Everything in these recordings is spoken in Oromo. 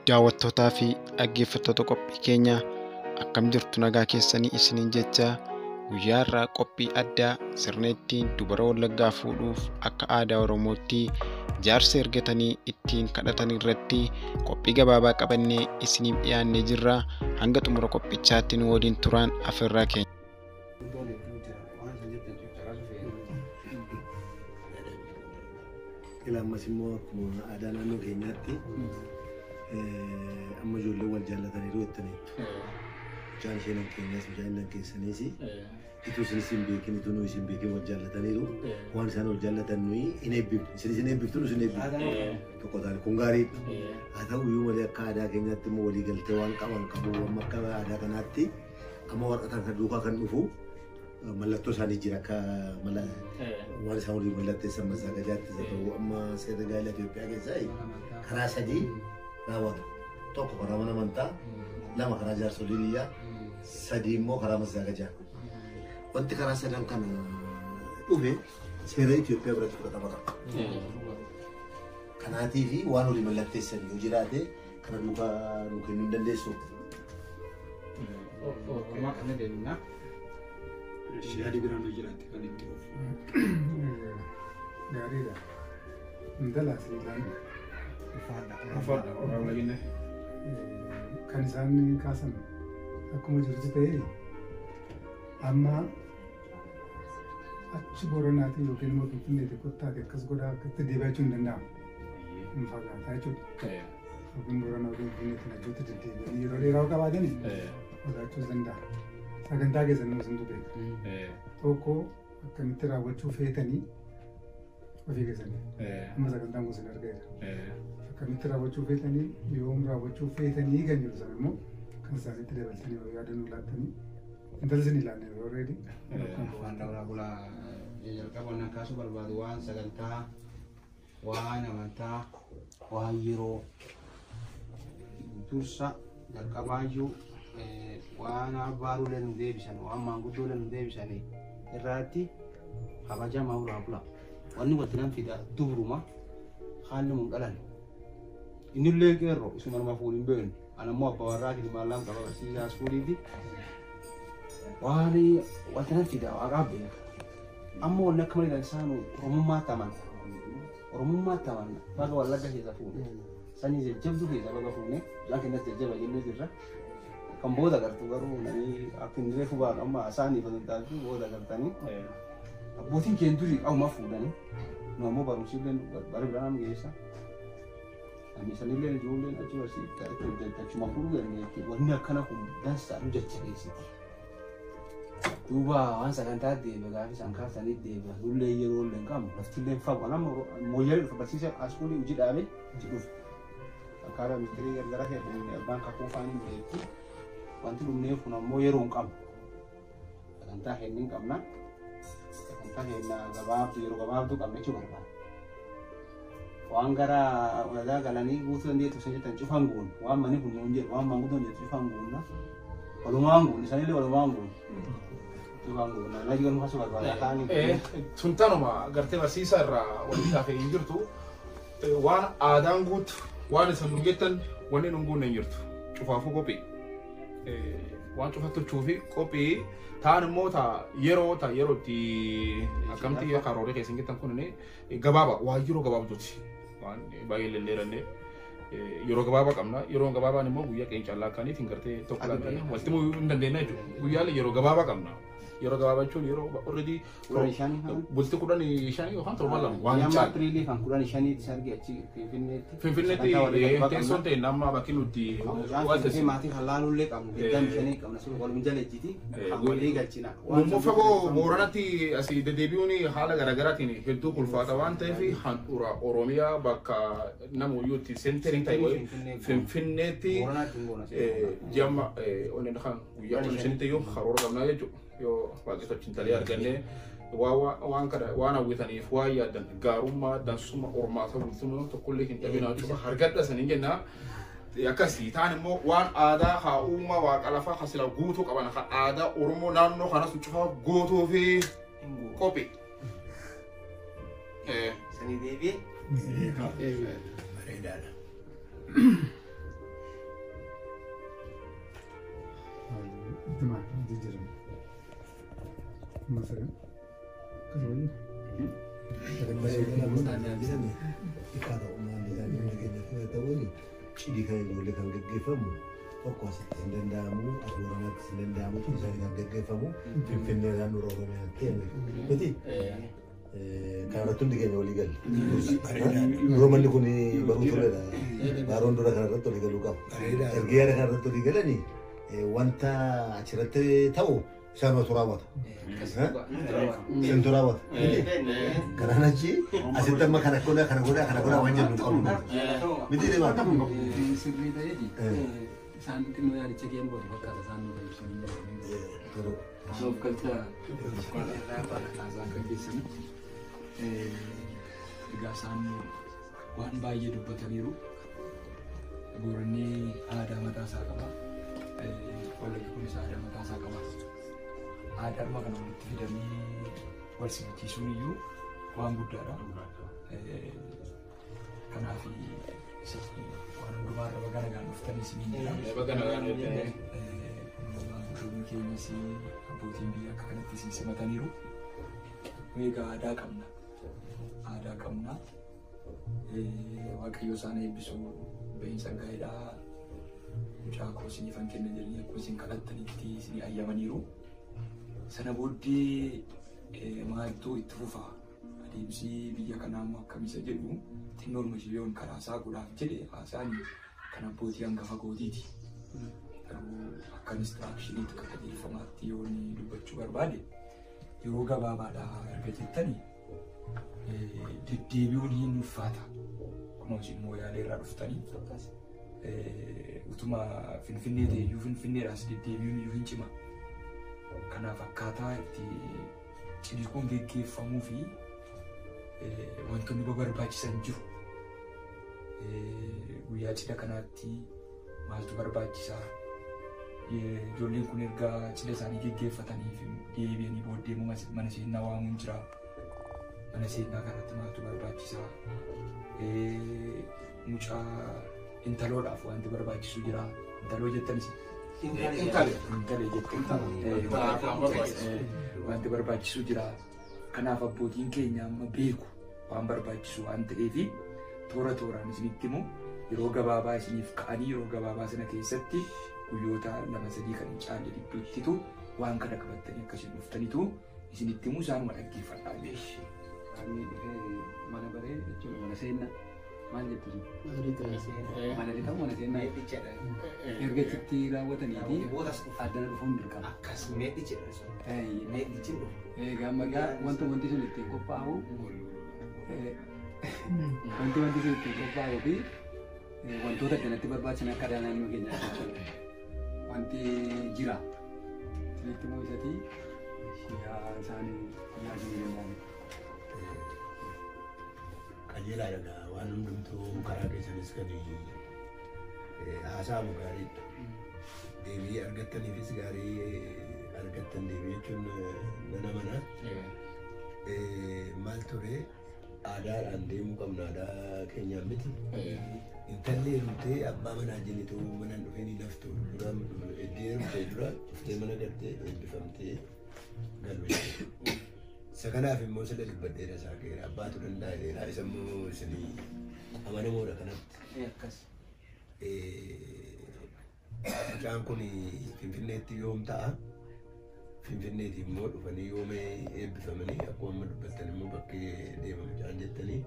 daawwattootaa fi dhaggeeffattoota qophii keenya akkam jirtu nagaa keessanii isiniin jecha guyyaa irraa qophii addaa sirna ittiin dubara Wallaggaa fuudhuuf akka aadaa Oromootti jaarsa ergatanii ittiin kadhatan irratti qophii gabaabaa qabannee isiniif dhiyaannee jirra. Hanga xumura qophichaatti nu waliin turaan afeerraa keenya. Ilaamas immoo akkuma aadaa naannoo keenyaatti amma ijoollee wal jaallatanii jettanii mucaan isheen keenyaas mucaan keessaniis itu isin beekin itu nu isin beekin wal jaallataniiru waan isaan wal jaallatan nuyi hin eebbifne isin eebbiftu nu isin eebbifne tokko taane kun gaarii haa ta'u iyyuu malee akka aadaa keenyaatti immoo walii galtee waan qaban qabu amma akka aadaa kanaatti amma warqataan kan duukaa kan dhufu mallattoo isaanii jira akka waan isaan waliin mallatteessan masaagajaatti isa ta'u amma seera gaa'ela Itoophiyaa keessaa karaa sadii raawwata. Tokko karaa mana amantaa, lama karaa jaarsolii biyyaa, sadii immoo karaa masaagajaa. Wanti karaa sadan kana dhufe seera Itoophiyaa biratti fudhatama qaba. Kanaatiif waan waliin mallatteessan yoo jiraate kana duukaa nuu kennuu hin dandeessu. Ormaa kana deemna. Shahadi biraan jiraatti kan itti dhufu. Gaariidha. Intala asiidhaan Uffata orang lagi ni. kan isaan kaasan akkuma jirtu ta'e amma achi Booranaatii yookiin immoo Finfinneetti kottaate akkas godhaa akkatti deebi'achuu hin danda'amu. Hin fagaataa jechuudha. Yookiin Booranaa yookiin Finfinneetti nachooti deddeebi'anii yeroo dheeraa qabaatanii fagaachuus danda'a. Sagantaa keessan nama santu beeka. Tokko akkamitti raawwachuu feetanii ofii keessanii. Amma sagantaan kun sin argeera. Akkamitti raawwachuu feetanii yoom raawwachuu feetanii kan jiru sana immoo kan isaanitti dabaltanii yaadannoo laattanii intalli sin ilaanne yeroo reedi. Waan dawraa bulaa jalqaba wannan kaasuu barbaadu waan sagantaa, waan amantaa, waan yeroo dursa jalqabaayyuu waan abbaaruulee nu deebisan, waan maanguddoolee nu deebisan irratti kabajamaa ulaa bulaa. Wanni walitti nan fida dubruma haalli mun qalan. Inni illee qeerroo isuma nama fuudhin beeknu. Ana immoo abbaa warraa kiti maallaan qaba barsiisaa fuudhiiti. Waan walitti nan fida waaqaa beeka. Amma wanni akka malee isaanu Oromummaa taman. Oromummaa taman baga Wallagga keessa fuudhe. Sanii jajjabdu keessa baga fuudhe. Isaan kennas jajjaba jennee jirra. Kan booda gartuu garuu namni akka hin reefu baaka amma isaanii fayyadamu booda gartanii. Abbootiin keenya durii qabumaa fuudhanii nammoo barumsiilleen bara biraan geessa. Ani sanillee ijoolleen achi barsiiftaa achuma fuudhuu dandeenye wanni akkana kun dansaa nu jajjabeessiti. Duuba waan sagantaa deebi'e gaafa isaan kaasanii deebi'e nullee yeroo illee qabu laftillee fagu nama mooyyalee dhufa barsiisa askuulii hojii dhaabee itti dhufe. Akkaataa ministeerii gargara hedduu abbaan kakuu faanii beekti. Wanti dhumneef kun ammoo yeroo hin qabu. Sagantaa hedduu hin qabna. Karena gabaabdu yeroo gabaabdu qabna jechuudha barbaada. Waan gara walagaa galanii guutuu dandeettu san jettan cufan guun waan manni kun nuun jedhu waan maanguddoon jettu cufan guunna. Walumaan guun isaanillee walumaan guun. Cufan guun na jigan kasu barbaada taa'anii. Suntaanuma gartee barsiisaa irraa wanti taafee hin jirtu waan aadaan guutu waan isan nu jettan wanni nun guunne hin jirtu. Cufaafuu qophii. Waan cufattochuu fi qophii ta'an immoo yerootti akkamti karoora keessan jettan kun gabaaba waan yeroo gabaabduuti waan baay'ee leelleerannee yeroo gabaabaa qabna yeroo gabaabaan immoo guyyaa qe'ee callaa akkaniif hin gartee tokko laatanii walitti muu hin dandeenya jechuudha guyyaalee yeroo gabaabaa qabna yeroo gabaabaa jechuun yeroo already bultii 15 yookaan 7 waan amma Apiriilii kan 15 sargi achi Finfinneetti teessoon ta'e nama bakki nuti waan maatii halaalullee qabnu deddan shanii qabna sun walum jaleejjiti walii galchina. Mummoo fagoo Booranatti asii deddeebi'uun haala garaagaraatiin hedduu ulfaata waan ta'eef handhuura Oromiyaa bakka namoota seentariin ta'e Finfinneetti jamma onneen kan guyyaa 15 yoo karoora qabnaa jechuudha. Yoo waaqeffachin talee arganne waan hawwitaniif waan yaadan gaarummaa dansuma ormaata bultummaa tokkollee hin dhabinaa jechuudha. Hargadha saniin jennaa akkasii ta'an immoo waan aadaa haa uumaa waaqa lafaa hasila guutuu qaban haa aadaa Oromoo naannoo kanas cufaa guutuu fi qophii. Sanii deebi'ee. Bareedaadha. sagan. Kasih. Cidi kan ijoollee kan gaggeeffamu tokko asitti hin danda'amu Booranaatti hin danda'amu isaan kan gaggeeffamu Finfinnee naannoo Oromiyaatti miti kan irratti hundi keenya walii galle yeroo manni kun baruu turedha baaroon dura kan irratti walii galuu qaba erga yaada kan irratti walii galanii wanta achirratti ta'u isaan osoo raawwata isintu raawwata kanaan achi asitti amma kana godhaa waan jennu qabu miti deemaa sirrii ta'eeti isaan xinnoo yaadicha keenya godhu fakkaata isaan nu fayyadu of galchaa haasaa akka keessan egaa isaan waan baay'ee dubbataniiru Booranni aadaa mataa isaa qaba Wallaggi kunis aadaa mataa isaa qaba aadaa arma kana walitti fidanii wal simachiisuun iyyuu waan guddaadha kanaaf waan hundumaarra baga nagaan dhuftanii isiniin jedhama. Baga nagaan dhuftanii. Abbootiin keenyas abbootiin biyya akka kanatti isin simataniiru. Egaa aadaa qabna. Aadaa qabna. Waaqayyo isaan eebbisu beeysa gaa'eedhaa. Mucaa koo isiniifan kenna jedhanii akkuma isin kadhattanitti isin ayyamaniiru. Sana booddee maaltu itti fufaa? Adeemsi biyya kanaa immoo akkamisa jedhu xinnoon mashiyoon karaa isaa godhaaf jedhe haasaan kan abbootii hangafa gootiiti. Garuu akka inistiraakshiniitti akka qajeelfamaatti yoo inni dubbachuu barbaade yeroo gabaabaadhaa erga jettanii deddeebi'uun hin ulfaata. Kunuunsi immoo yaala irraa dhuftanii utuma Finfinnee ta'eyyuu Finfinneedhaas deddeebi'uun iyyuu hin cima. Kanaaf akkaataa itti cidhiikuun geggeeffamuu fi wantoonni barbaachisan jiru. Guyyaa cidha kanaatti maaltu barbaachisaa? Ijoolleen kun erga cidha isaanii geggeeffataniif deebi'anii booddee mana seenaa waamuun jira. Mana seenaa kanatti maaltu barbaachisaa? Mucaa intaloodhaaf wanti barbaachisu jira. Intaloo jettanis intalee jettanii wanti barbaachisu jira. Kanaaf abbootiin keenya amma beeku waan barbaachisu waan ta'eef toora tooraan isinitti immoo yeroo gabaabaa isiniif ka'anii yeroo gabaabaa sana keessatti guyyoota 2-3 kan hin caalle gidduuttitu waan kana qabattanii akkasiin dhuftanitu isinitti immoo isaanuma dhaggeeffadhaa. Mana baree jechuudha mana seenaa maal jettu sun? Mana lixaa mana seenaa erga itti raawwataniiti addana dhufuun dirqama. Akkas meedhichidha sun. Meedhichi dhufu. Gammagaa wanti sun ittiin qophaa'u wanti sun ittiin qophaa'uu fi wantoota kanatti barbaachisan akka aadaa naannoo keenyaa jechuudha. Wanti jira. Isinitti immoo isatii isaanii yaaduu danda'an. Qajeelaadha waan hundumtuu karaa keessanis kan haasa'amu gaariidha. Deebii argattaniifis gaarii argattan deebii jechuun nana mana maal ture aadaadhaan deemuu qabna aadaa keenyaan miti. Intalli heerumtee abbaa manaa jenitu mana dhufee ni laftu dura iddoo heerumtee dura dhuftee mana galtee eebbifamtee galu. Isa kanaaf immoo sila dubbadheera isaa keera abbaatu danda'eera isa immoo isinii amanamoodha kanatti. Mucaan kun Finfinneetti yoom ta'a? Finfinneetti immoo dhufanii yoom eebbifamanii akkuma amma dubbattan immoo bakkee deema mucaan jettanii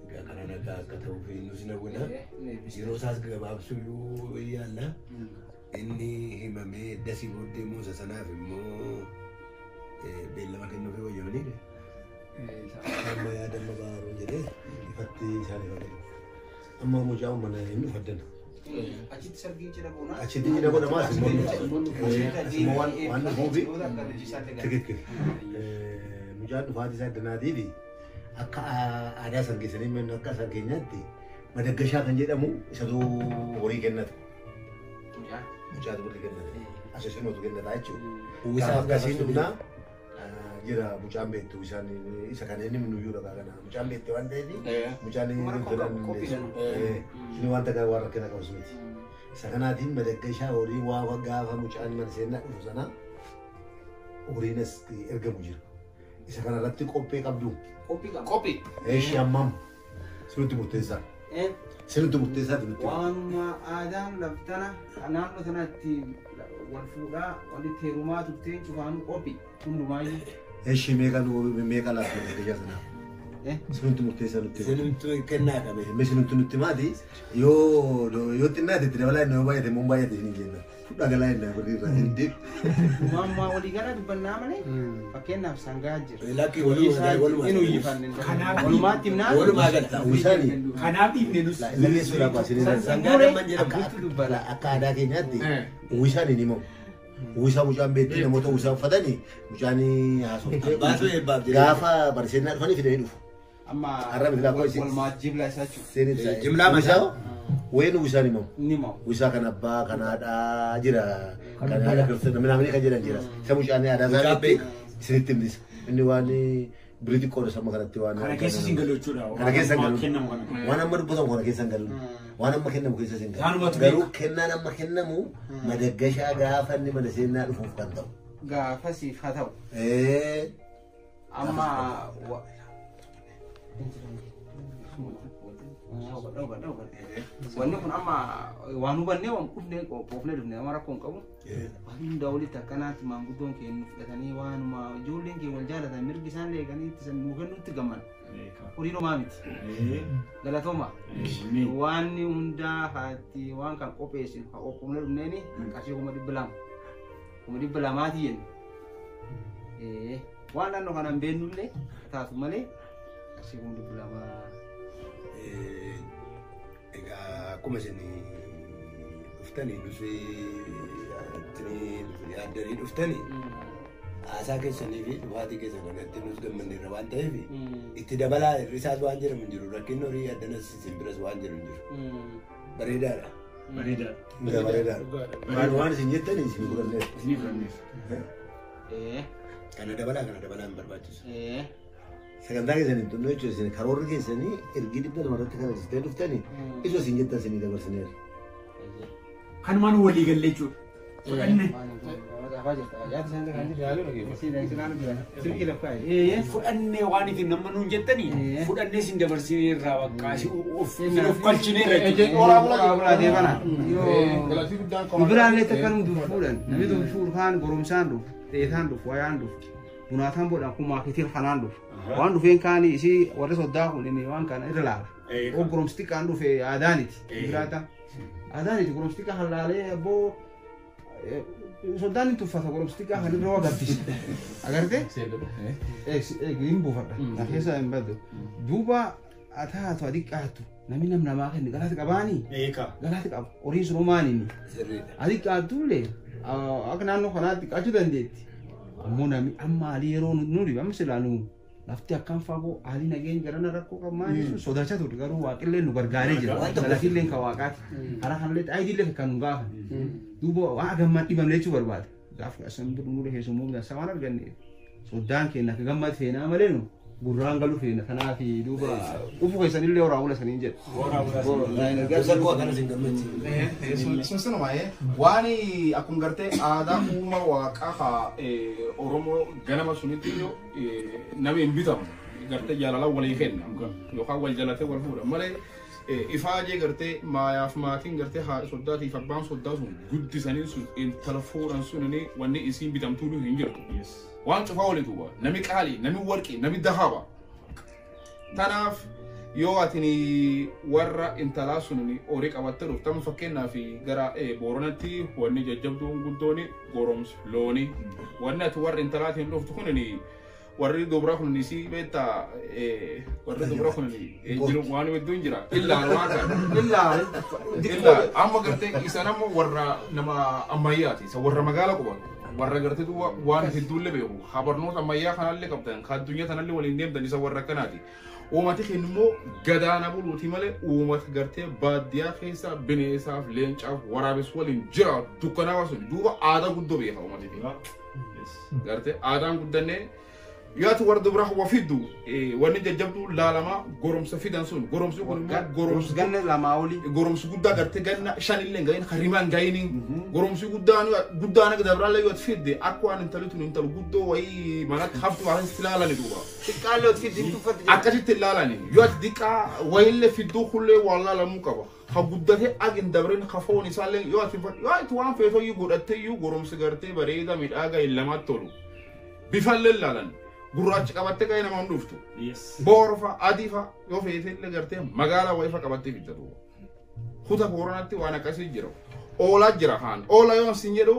egaa kana nagaa akka ta'uuf nus nawwina yeroo isaas gabaabsuu yaalla inni himamee dasii booddee muusa sanaaf immoo beellama kennuufii wayyamanii amma yaadama baaruu jedhee ifatti isaanii fayyadu. Amma mucaan mana hin dhufaddana. Achitti sargii cidha boona. Achitti cidha boona maas immoo waan dhufuufi tikikki. Mucaan dhufaatii isaa addanaatiif akka aadaa sargeessanii mennu akka sargeenyaatti madaggashaa kan jedhamu isatu horii kennata. Mucaatu horii kennata. Asesinotu kennata jechuudha. Uwwisaa akkasiin dhumnaa jira mucaan beektu isaan isa kana inni nuyyuu dhabaa kana mucaan beekte waan ta'eef mucaan inni fedhan inni wanta gara waan rakkina qabsu miti. Isa kanaatiin madaggashaa horii waa gaafa mucaan mana seenaa dhufu sana horiinas ergamu jira. Isa kanarratti qophee qabdu. Qophii. Eeshi hammam sirriitti murteessaa. Sirriitti murteessaa nutti. Waanuma aadaan laftana naannoo sanatti wal fuudhaa walitti heerumaa turteen cufaanuu qophii hundumaayyuu. Eeshi meeqa laafee gajaa sanaa. Sirriitti murteessaa nutti. Sirriitti kennaa qabe. Sirriitti nutti maati yoo xinnaate itti dabalaa inni yoo baay'ate immoo baay'ate isin jenna. Dhagalaa inni birriirraa hin deebi. Mammaa walii gara dubbannaa malee fakkeenyaaf sangaa jira. Lakkii walumaa inni uyyifanne. Walumaatti himnaa. Walumaa galata. Uwwisaanii. Kanaaf dhiifne nus. Lalleessuu lafa asirraa. Sangaa nama jira Abbiitti dubbata. Akka aadaa keenyaatti uwwisaanii ni mamu. Uwwisaa mucaan beektii namoota uwwisaa uffatanii mucaan haasofte. Baasuu eebbaaf jira. Gaafa barsiisannaa dhufanii fidanii dhufu. Amma Arraba silaa koo walumaa jibla isaa jechuudha. Jimlaa masaa wayinu uwwisaa ni mamu. Ni mamu. Uwwisaa kan abbaa kan haadhaa jira. Kan haadha kiristaanaa namni kan jedhan jira. Isa mucaan aadaa isaa beeka. Isinitti himnisa. Inni waan biriitii qooda sama kanatti waan. Kana keessa siin galu jechuudha. Kana keessa galu. Kennamu kana. Waan amma dubbatamu kana keessa galu. Waan amma kennamu keessa siin galu. Kaanumatu Garuu kennaan amma kennamu madaggashaa gaafa inni mana seenaa dhufuuf kan ta'u. Gaafa siif haa ta'u. Amma wanni kun amma waan hubannee waan qufnee qofnee dhufne amma rakkoon qabu. Waan hundaa walitti akkanaatti maanguddoon keenya fudhatanii waanuma ijoolleen keenya wal jaalatan mirgi isaan eeganii itti nuukennutti gammada. Horii romaa miti. Galatooma. Waan hundaa haati waan kan qopheessin qofnee dhufneeni qarshii 200. 200 jenna. Waan naannoo kanaan beennullee taatu malee qarshii 200. Egaa akkuma isin dhuftanii yaaddanii dhuftanii haasaa keessanii fi dhufaatii keessan irratti nus gammanneerra waan ta'eef itti dabalaa irrisaas waan jedhamu hin jiru rakkinni horii addanas isin biras waan jedhu hin jiru. Bareedaadha. Bareedaadha. Waan isin jettanii isin fudhanneef. Kana dabalaa hin barbaachisu. Sagantaa keessanii tunnoo jechuun isin karoorri keessanii ergii dhibba namarratti kana jirtee dhuftanii iso isin jettan isinii dabarsineera. Kanumaan walii galle jechuudha. Fudhannee waan itti nama nuun jettanii fudhannee isin dabarsineerraa bakka of qalchineerra. Biraallee takkan dur fuudhan namni dur fuudhaan goromsaan dhufu dheetaan dhufu wayaan dhufu bunaataan boodhaan kun maaketiin kanaan dhufu. Waan dhufeen kaanii isii warri soddaa kun inni waan kana irra laala. Goromsti kan dhufe aadaaniti. Biraata. Aadaaniti goromsti kan halaalee abboo soddaan inni tuffata goromsti kan irra waa gabbisa. Agartee? Hin buufadha. Na keessa hin baddu. Duuba ataatu adiqqaatu namni namaa kenni galaati qabaanii. Galaati qaba. Horiin sun homaanii. Adiqqaatullee akka naannoo kanaatti qaachuu dandeetti. Ammoo namni amma alii yeroo nuti amma silaalu lafti akkam fagoo alii nageenya garana rakkoo qabmaan sodaachaa turre garuu waaqillee nu gargaaree jira. Galatiillee kan waaqaati. Hara kanallee xaayidiillee kan nu gaafa. Duuba waan gammaan dhibamne jechuu barbaada. Gaafa asan nurre keessummoo bitaa waan arganne soddaan keenya akka gammaatti feenaa malee nu gurraan galu feena kanaaf duuba ufu keessanillee waraabula saniin jedha. Waan akkuma gartee aadaa uuma waaqaa Oromoo ganama sunitti namni hin bitamu gartee jaalala walii kenna yookaan wal jalatee wal fuudha malee ifaajee gartee maayaaf maatiin gartee haadha soddaatiif abbaan soddaa sun guddisanii sun intala fuudhan sunanii wanni isiin bitamtuu hin jirtu. Waan cufaa walitu nami qaalii, nami warqii, nami dahaba. Tanaaf yoo atini warra intalaa sunni horii qabattee dhuftan fakkeenyaaf gara Booranatti wanni jajjabduun guddooni goromsa loonii wanni ati warra intalaatiin dhuftu kunni warri dubra kunni si beektaa warri dubra kunni jiru waan hedduun jira illaa amma gartee isa nama warra nama ammayyaati isa warra magaala qubatu. Warra gartee duuba waan hedduullee beeku habarnoota ammayyaa kanallee qabdan kan addunyaa kanallee waliin deemtan isa warra akkanaati. Uummati keenya immoo gadaana buluuti malee uummata gartee baadiyyaa keessa bineensaaf leencaaf waraabessu waliin jira dukkanaa sun duuba aadaa guddoo beeka uummati keenya. Gartee aadaan guddannee يات ورد براه وفيدو ونجا جبدو لا لما غورم سفيدان سون غورم سو غورم ganna lama oli غورم سو غدا غرت غنا شان اللي غاين خريمان غاينين غورم سو غدانا غدبر لا يوت فيد اكوان انتلتو انتل غدو وي مالك حفتو على استلالا ندوبا قالوا تفيد انتو فتي اكاجي تلالا ني يوت ديكا ويل في دخول والله لا مكبا خغدته اجن دبرين خفوني سالين يوت يوت وان فيتو يغدت يو غورم سغرتي بريدا ميداغا يلما تولو بفلل لالن gurraachi qabatte ka'ee nama hunduftu boorfa adiifa yoo feete illee gartee magaalaa wayifa qabattee fiddatu kuta booranatti waan akkasii jira oolaa jira haan oola yoo sin jedhu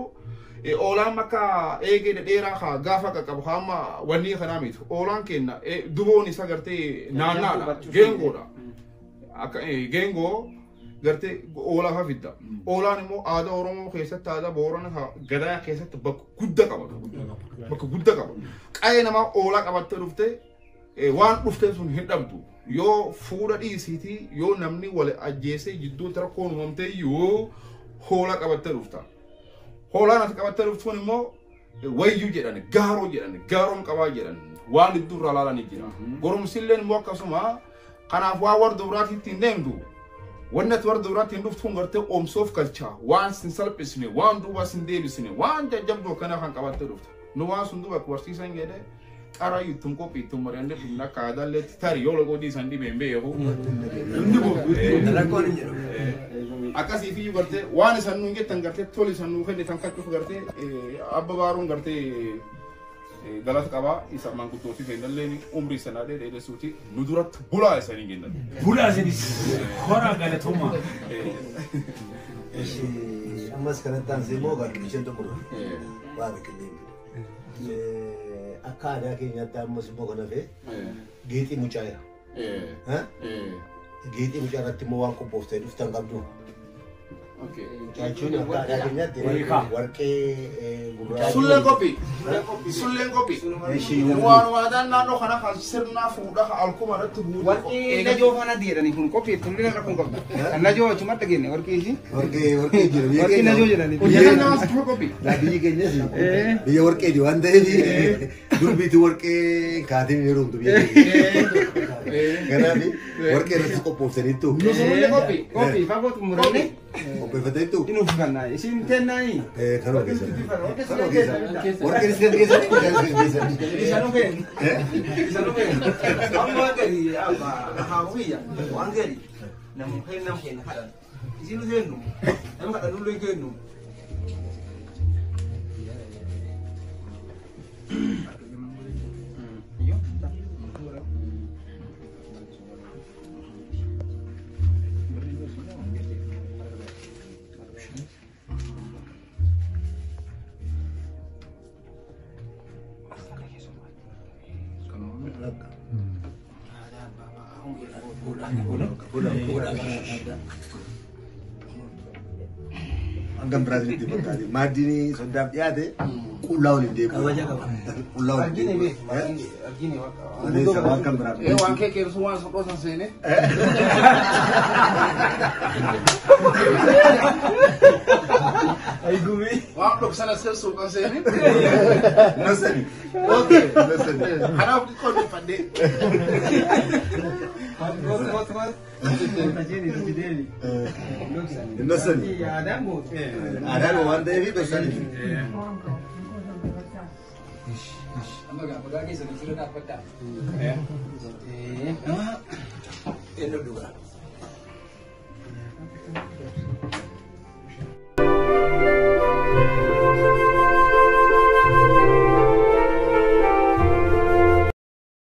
oolaan makka eegee dheeraa haa gaafa qaqqabu hamma wanni kanaa mitu oolaan kenna duboon isa gartee naannaadha geengoodha akka geengoo gartee oolaa haa fidda oolaan immoo aadaa oromoo keessatti aadaa boorana gadaa keessatti bakka guddaa qaba bakka guddaa qaba qa'ee nama oolaa qabattee dhufte waan dhufte sun hin dhabdu yoo fuudha dhiisiiti yoo namni wal ajjeesee jidduu rakkoon uumamtee yoo hoolaa qabattee dhufta hoolaan ati qabattee dhuftuun immoo wayyuu jedhan gaaroon qabaa jedhan waan iddurraa laalanii jira goromsilleen immoo akkasuma kanaaf waa warda biraatti ittiin deemtu wannan warda biraatti hin dhuftuun gartee oomsoof galchaa waan sin salphisne waan duuba sin deebisne waan jajjabdoo kana kan qabattee dhufta nu waan sun duuba barsiisan jedhe qara yuttun qophii tun mari'ande dhumna kaadalle tari yoo logoo diisan dhibeen beeku rakkoon hin jedhu akkasii fi gartee waan isan nuun jettan gartee toli isan nuu kennitan kakkuuf gartee abba baaruun gartee galata qaba isa manguddootii fennalleen umrii sanaa dheedheessuuti nu duratti bulaa isanii kennan bulaa isinis hora galatoomaa ammas kanatti aansee immoo isheen tokko waan kenneef akka aadaa keenyaatti ammas immoo kana fee geexii mucaayaa geexii mucaa irratti immoo waan qophooftee dhuftan qabdu jechuun akka aadaa keenyaatti warqee sulleen qophii waan waadaan naannoo kana kan sirnaa fuudhaa alkuma irratti buudhu warqii najoo fana diidhanii kun qophii tulli irra kun qabda najoo achumatti genne warqii isi warqee jira warqii najoo jedhanii biyya namas qophii biyyi keenyas biyya warqeeti waan ta'eef durbiiti warqee kaatiin yeroo biyya kanaaf warqee irratti qophooftaniittu qophii fagoo xumuranii qopheeffataniittu inuuf kannaa isin kennaanii kanuma keessatti warqee isin keessatti isanu kennu amma gadi haawiyya waan gadi namu kenna kadhan isinu kennu nama kadhanullee kennu Angam Brazil di Bakari. Madini sudah diade. Kulau ni dia. Kulau argine be argine Ini sama angam Brazil. waan kee keersu waan soqoosan seene ay gumi waan dhoksan as keessa suuqan seene Nasani. okay Nasani. kanaaf xiqqoo dhiphadhe Nasani. ada mo Ada orang dah itu Nasani. Baga keessa ni sirna fatta. eh Eno dura.